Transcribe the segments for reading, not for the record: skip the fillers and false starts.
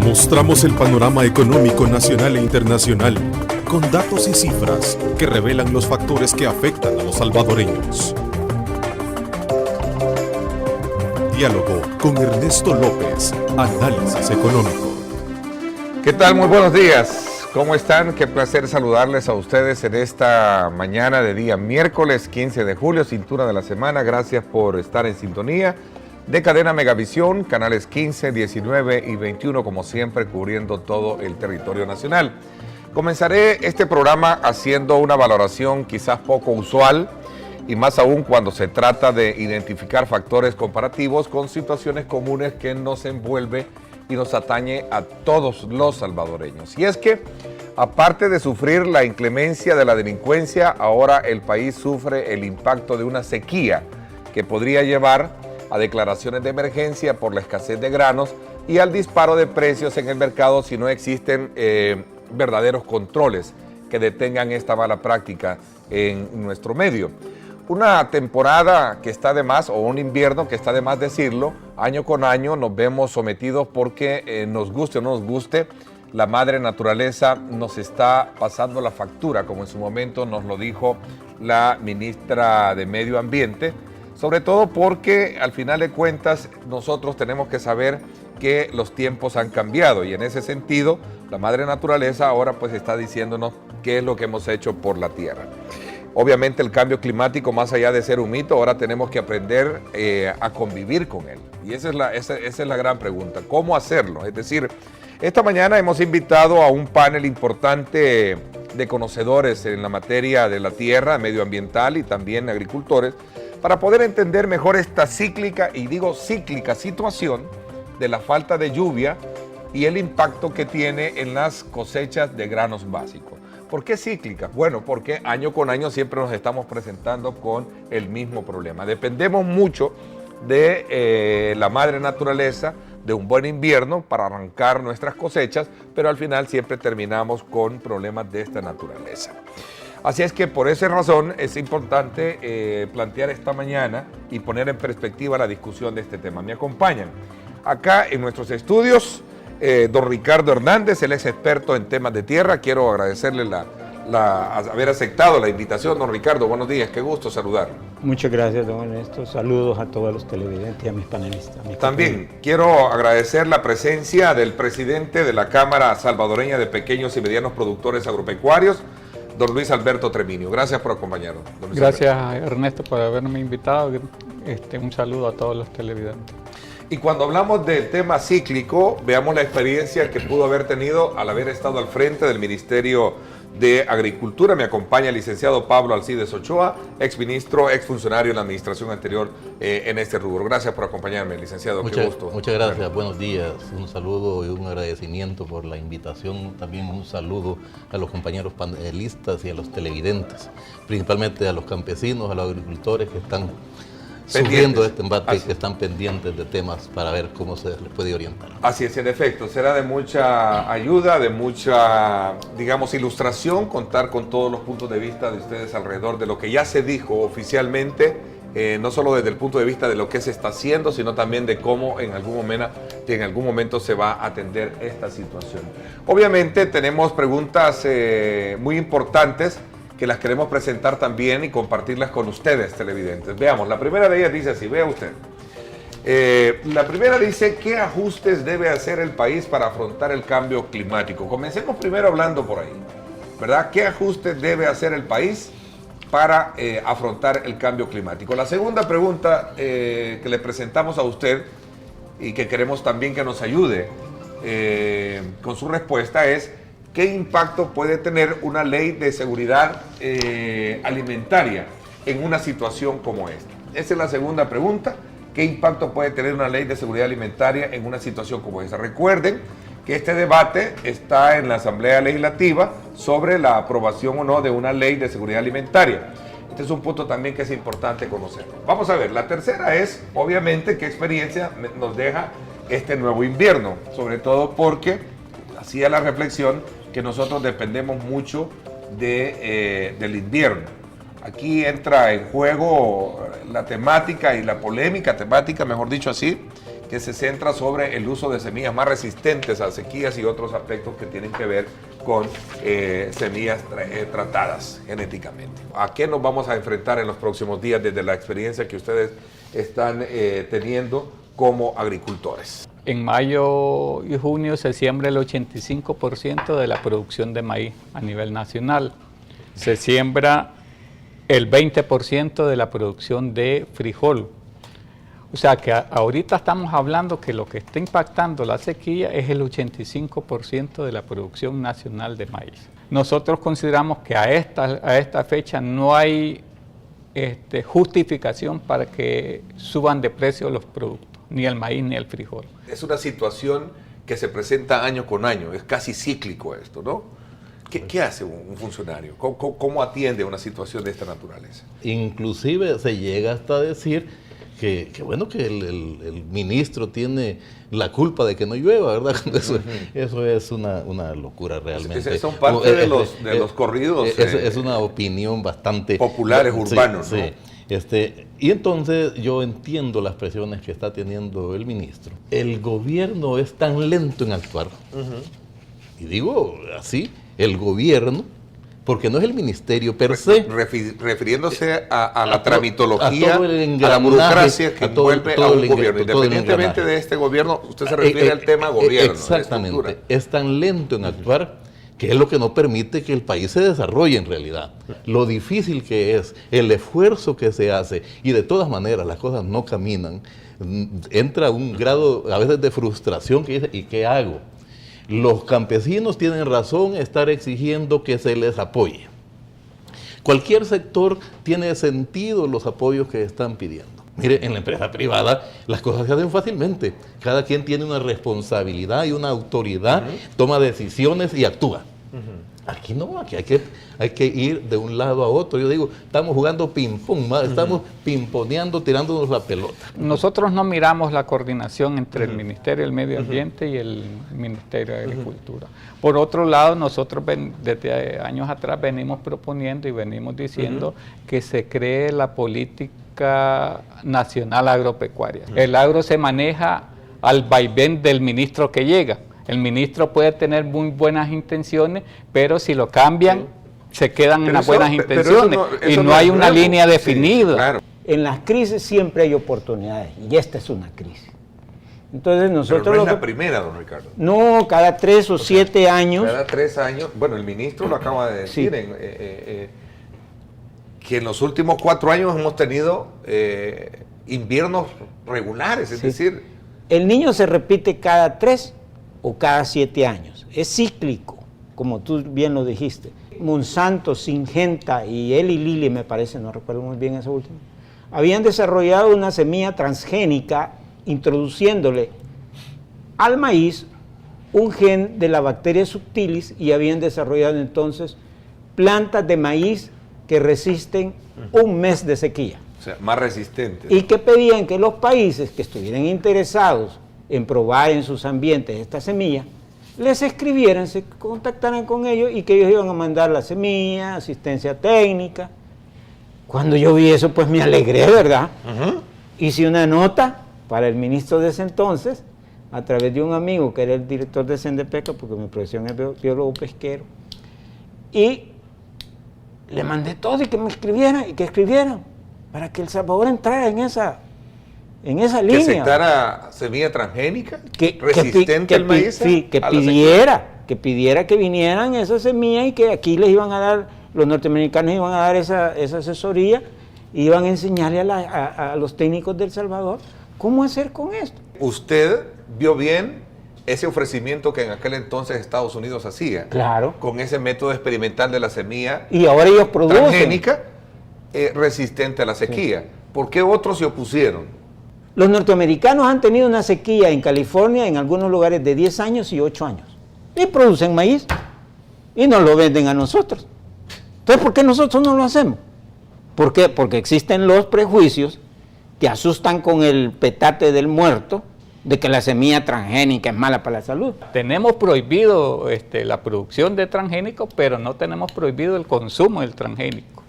Mostramos el panorama económico nacional e internacional con datos y cifras que revelan los factores que afectan a los salvadoreños. Diálogo con Ernesto López, Análisis Económico. ¿Qué tal? Muy buenos días. ¿Cómo están? Qué placer saludarles a ustedes en esta mañana de día miércoles 15 de julio, cintura de la semana. Gracias por estar en sintonía de Cadena Megavisión, canales 15, 19 y 21, como siempre, cubriendo todo el territorio nacional. Comenzaré este programa haciendo una valoración quizás poco usual, y más aún cuando se trata de identificar factores comparativos con situaciones comunes que nos envuelve y nos atañe a todos los salvadoreños. Y es que, aparte de sufrir la inclemencia de la delincuencia, ahora el país sufre el impacto de una sequía que podría llevar a declaraciones de emergencia por la escasez de granos y al disparo de precios en el mercado si no existen verdaderos controles que detengan esta mala práctica en nuestro medio. Una temporada que está de más, o un invierno que está de más decirlo, año con año nos vemos sometidos porque nos guste o no nos guste, la madre naturaleza nos está pasando la factura, como en su momento nos lo dijo la ministra de Medio Ambiente, sobre todo porque al final de cuentas nosotros tenemos que saber que los tiempos han cambiado y en ese sentido la madre naturaleza ahora pues está diciéndonos qué es lo que hemos hecho por la tierra. Obviamente el cambio climático, más allá de ser un mito, ahora tenemos que aprender a convivir con él. Y esa es la gran pregunta, ¿cómo hacerlo? Es decir, esta mañana hemos invitado a un panel importante de conocedores en la materia de la tierra, medioambiental y también agricultores, para poder entender mejor esta cíclica, y digo cíclica, situación de la falta de lluvia y el impacto que tiene en las cosechas de granos básicos. ¿Por qué cíclica? Bueno, porque año con año siempre nos estamos presentando con el mismo problema. Dependemos mucho de la madre naturaleza, de un buen invierno para arrancar nuestras cosechas, pero al final siempre terminamos con problemas de esta naturaleza. Así es que por esa razón es importante plantear esta mañana y poner en perspectiva la discusión de este tema. Me acompañan acá en nuestros estudios don Ricardo Hernández, él es experto en temas de tierra. Quiero agradecerle haber aceptado la invitación. Don Ricardo, buenos días, qué gusto saludarlo. Muchas gracias, don Ernesto. Saludos a todos los televidentes y a mis panelistas. También quiero agradecer la presencia del presidente de la Cámara Salvadoreña de Pequeños y Medianos Productores Agropecuarios, don Luis Alberto Treminio. Gracias por acompañarnos. Gracias, Ernesto, por haberme invitado. Un saludo a todos los televidentes. Y cuando hablamos del tema cíclico, veamos la experiencia que pudo haber tenido al haber estado al frente del Ministerio de Agricultura. Me acompaña el licenciado Pablo Alcides Ochoa, exministro, exfuncionario en la administración anterior en este rubro. Gracias por acompañarme, licenciado. Qué gusto. Muchas gracias, buenos días. Un saludo y un agradecimiento por la invitación. También un saludo a los compañeros panelistas y a los televidentes, principalmente a los campesinos, a los agricultores que están sufriendo este embate y que están pendientes de temas para ver cómo se les puede orientar. Así es, en efecto, será de mucha ayuda, de mucha, digamos, ilustración, contar con todos los puntos de vista de ustedes alrededor de lo que ya se dijo oficialmente, no solo desde el punto de vista de lo que se está haciendo, sino también de cómo en algún momento se va a atender esta situación. Obviamente tenemos preguntas muy importantes que las queremos presentar también y compartirlas con ustedes, televidentes. Veamos, la primera de ellas dice así, vea usted. La primera dice, ¿qué ajustes debe hacer el país para afrontar el cambio climático? Comencemos primero hablando por ahí, ¿verdad? ¿Qué ajustes debe hacer el país para afrontar el cambio climático? La segunda pregunta que le presentamos a usted y que queremos también que nos ayude con su respuesta es, ¿qué impacto puede tener una ley de seguridad alimentaria en una situación como esta? Esa es la segunda pregunta. ¿Qué impacto puede tener una ley de seguridad alimentaria en una situación como esta? Recuerden que este debate está en la Asamblea Legislativa sobre la aprobación o no de una ley de seguridad alimentaria. Este es un punto también que es importante conocerlo. Vamos a ver, la tercera es, obviamente, qué experiencia nos deja este nuevo invierno, sobre todo porque hacía la reflexión que nosotros dependemos mucho del invierno. Aquí entra en juego la temática y la polémica temática, mejor dicho así, que se centra sobre el uso de semillas más resistentes a sequías y otros aspectos que tienen que ver con semillas tratadas genéticamente. ¿A qué nos vamos a enfrentar en los próximos días desde la experiencia que ustedes están teniendo como agricultores? En mayo y junio se siembra el 85% de la producción de maíz a nivel nacional. Se siembra el 20% de la producción de frijol. O sea que ahorita estamos hablando que lo que está impactando la sequía es el 85% de la producción nacional de maíz. Nosotros consideramos que a esta fecha no hay justificación para que suban de precio los productos, ni el maíz ni el frijol. Es una situación que se presenta año con año, es casi cíclico esto, ¿no? ¿Qué hace un funcionario? ¿Cómo atiende una situación de esta naturaleza? Inclusive se llega hasta decir que bueno, que el ministro tiene la culpa de que no llueva, ¿verdad? Eso es una locura realmente. Son parte de los corridos. Es una opinión bastante... populares, urbanos, sí, ¿no? Sí. Y entonces yo entiendo las presiones que está teniendo el ministro. El gobierno es tan lento en actuar. Y digo así, el gobierno, porque no es el ministerio per se. Refiriéndose a la tramitología, a la burocracia que envuelve a un gobierno. Independientemente de este gobierno, usted se refiere al tema gobierno. Exactamente. Es tan lento en actuar que es lo que no permite que el país se desarrolle en realidad. Lo difícil que es, el esfuerzo que se hace, y de todas maneras las cosas no caminan, entra un grado a veces de frustración que dice, ¿y qué hago? Los campesinos tienen razón en estar exigiendo que se les apoye. Cualquier sector tiene sentido los apoyos que están pidiendo. Mire, en la empresa privada las cosas se hacen fácilmente. Cada quien tiene una responsabilidad y una autoridad, toma decisiones y actúa. Aquí no, aquí hay que ir de un lado a otro. Yo digo, estamos jugando ping-pong, estamos pimponeando, tirándonos la pelota. Nosotros no miramos la coordinación entre el Ministerio del Medio Ambiente y el Ministerio de Agricultura. Por otro lado, nosotros desde años atrás venimos proponiendo y venimos diciendo que se cree la política nacional agropecuaria. El agro se maneja al vaivén del ministro que llega. El ministro puede tener muy buenas intenciones, pero si lo cambian, se quedan en las buenas intenciones y no hay una línea definida. Sí, claro. En las crisis siempre hay oportunidades y esta es una crisis. Entonces nosotros... Pero no es la primera, don Ricardo. No, cada 3 o 7 años... Cada 3 años, bueno, el ministro lo acaba de decir, que en los últimos 4 años hemos tenido inviernos regulares, es decir... El niño se repite cada 3 o cada 7 años. Es cíclico, como tú bien lo dijiste. Monsanto, Syngenta y Eli Lilly, me parece, no recuerdo muy bien eso último, habían desarrollado una semilla transgénica introduciéndole al maíz un gen de la bacteria subtilis y habían desarrollado entonces plantas de maíz que resisten un mes de sequía. O sea, más resistentes. Y que pedían que los países que estuvieran interesados en probar en sus ambientes esta semilla, les escribieran, se contactaran con ellos y que ellos iban a mandar la semilla, asistencia técnica. Cuando yo vi eso, pues me alegré, ¿verdad? Hice una nota para el ministro de ese entonces, a través de un amigo que era el director de Sendepeca, porque mi profesión es biólogo pesquero, y le mandé todo y que me escribieran, y que escribieran, para que El Salvador entrara en esa línea. Que aceptara semilla transgénica, resistente al maíz. Sí, que pidiera que vinieran esas semillas y que aquí les iban a dar, los norteamericanos iban a dar esa asesoría, y iban a enseñarle a los técnicos de El Salvador cómo hacer con esto. ¿Usted vio bien ese ofrecimiento que en aquel entonces Estados Unidos hacía? Claro. Con ese método experimental de la semilla y ahora ellos producen transgénica resistente a la sequía. Sí. ¿Por qué otros se opusieron? Los norteamericanos han tenido una sequía en California, en algunos lugares de 10 años y 8 años. Y producen maíz. Y nos lo venden a nosotros. Entonces, ¿por qué nosotros no lo hacemos? ¿Por qué? Porque existen los prejuicios que asustan con el petate del muerto de que la semilla transgénica es mala para la salud. Tenemos prohibido la producción de transgénicos, pero no tenemos prohibido el consumo del transgénico.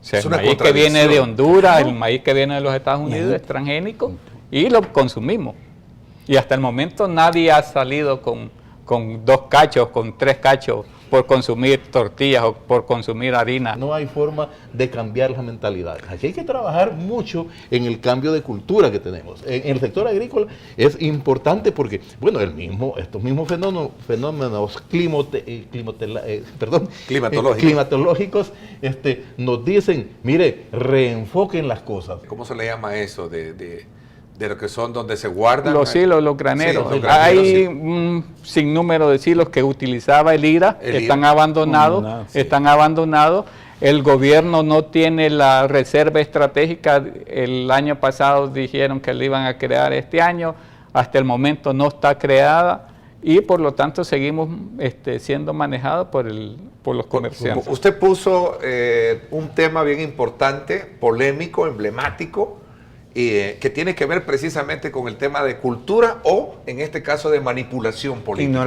O sea, el maíz que viene de Honduras, el maíz que viene de los Estados Unidos es transgénico y lo consumimos. Y hasta el momento nadie ha salido con 2 cachos, con 3 cachos por consumir tortillas o por consumir harina. No hay forma de cambiar las mentalidades. Aquí hay que trabajar mucho en el cambio de cultura que tenemos. En el sector agrícola es importante porque, bueno, estos mismos fenómenos climatológicos nos dicen, mire, reenfoquen las cosas. ¿Cómo se le llama eso? De lo que son donde se guardan los silos, los graneros. Sí, los graneros, hay sí. un sinnúmero de silos que utilizaba el IRA, que están abandonados, El gobierno no tiene la reserva estratégica. El año pasado dijeron que la iban a crear este año, hasta el momento no está creada y por lo tanto seguimos siendo manejados por los comerciantes. Usted puso un tema bien importante, polémico, emblemático, que tiene que ver precisamente con el tema de cultura o, en este caso, de manipulación política.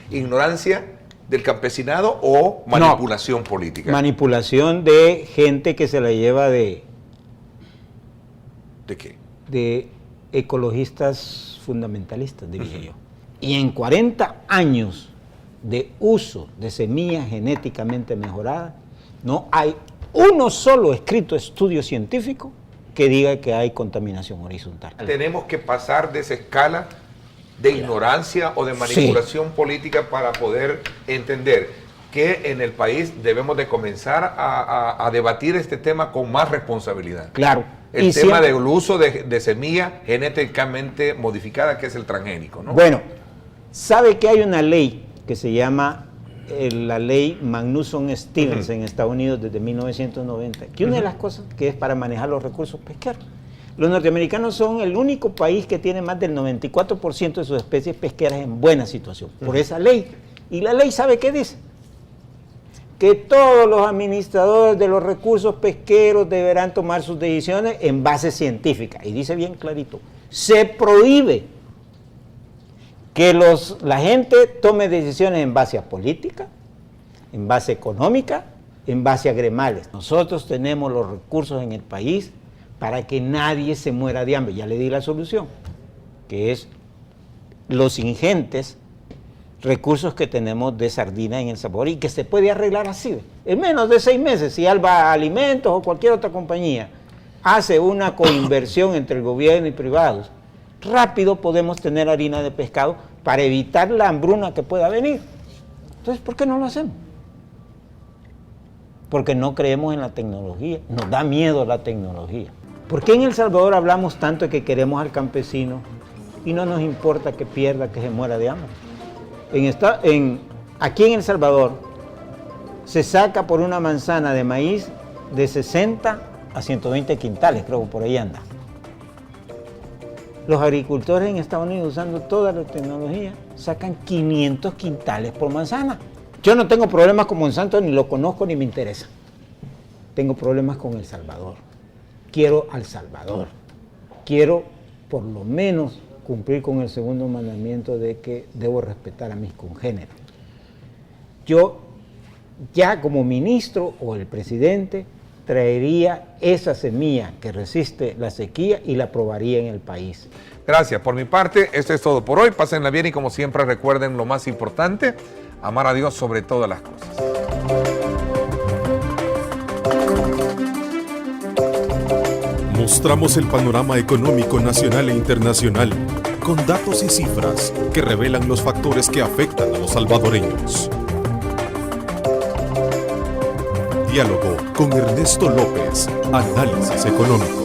Ignorancia del campesinado o manipulación política. Manipulación de gente que se la lleva de... ¿De qué? De ecologistas fundamentalistas, diría yo. Y en 40 años de uso de semillas genéticamente mejoradas, no hay uno solo escrito estudio científico que diga que hay contaminación horizontal. Tenemos que pasar de esa escala de ignorancia o de manipulación política para poder entender que en el país debemos de comenzar a debatir este tema con más responsabilidad. Claro. El tema del uso de semilla genéticamente modificada, que es el transgénico, ¿no? Bueno, sabe que hay una ley que se llama la ley Magnuson-Stevens en Estados Unidos desde 1990, que una de las cosas que es para manejar los recursos pesqueros. Los norteamericanos son el único país que tiene más del 94% de sus especies pesqueras en buena situación, por esa ley. Y la ley, ¿sabe qué dice? Que todos los administradores de los recursos pesqueros deberán tomar sus decisiones en base científica. Y dice bien clarito, se prohíbe que la gente tome decisiones en base a política, en base económica, en base a gremales. Nosotros tenemos los recursos en el país para que nadie se muera de hambre. Ya le di la solución, que es los ingentes recursos que tenemos de sardina en El Salvador y que se puede arreglar así. En menos de 6 meses, si Alba Alimentos o cualquier otra compañía hace una coinversión entre el gobierno y privados, rápido podemos tener harina de pescado para evitar la hambruna que pueda venir. Entonces, ¿por qué no lo hacemos? Porque no creemos en la tecnología, nos da miedo la tecnología. ¿Por qué en El Salvador hablamos tanto de que queremos al campesino y no nos importa que pierda, que se muera de hambre? Aquí en El Salvador se saca por una manzana de maíz de 60 a 120 quintales, creo que por ahí anda. Los agricultores en Estados Unidos, usando toda la tecnología, sacan 500 quintales por manzana. Yo no tengo problemas con Monsanto, ni lo conozco, ni me interesa. Tengo problemas con El Salvador. Quiero al Salvador. Quiero, por lo menos, cumplir con el segundo mandamiento de que debo respetar a mis congéneros. Yo, ya como ministro o el presidente, traería esa semilla que resiste la sequía y la probaría en el país. Gracias. Por mi parte, esto es todo por hoy. Pásenla bien y, como siempre, recuerden lo más importante, amar a Dios sobre todas las cosas. Mostramos el panorama económico nacional e internacional con datos y cifras que revelan los factores que afectan a los salvadoreños. Diálogo con Ernesto López, Análisis Económico.